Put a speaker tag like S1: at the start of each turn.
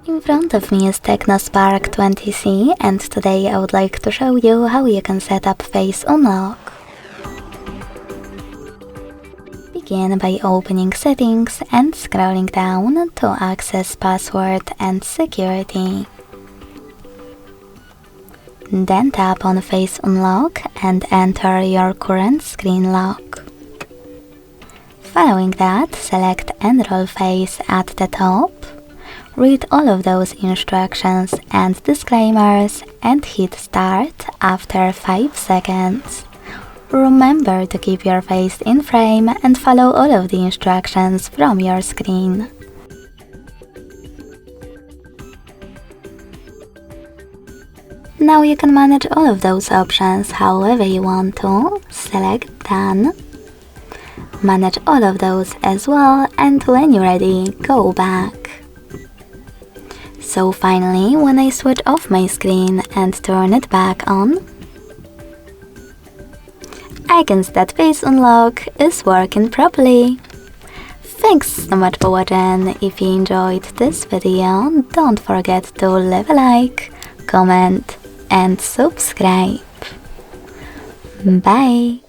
S1: In front of me is TECNO Spark 20C, and today I would like to show you how you can set up face unlock. Begin by opening settings and scrolling down to access password and security. Then tap on face unlock and enter your current screen lock. Following that, select enroll face at the top. Read all of those instructions and disclaimers and hit start after 5 seconds. Remember to keep your face in frame and follow all of the instructions from your screen. Now you can manage all of those options however you want to. Select Done. Manage all of those as well, and when you're ready, go back. So finally, when I switch off my screen and turn it back on, I can see that face unlock is working properly. Thanks so much for watching. If you enjoyed this video, don't forget to leave a like, comment and subscribe. Bye!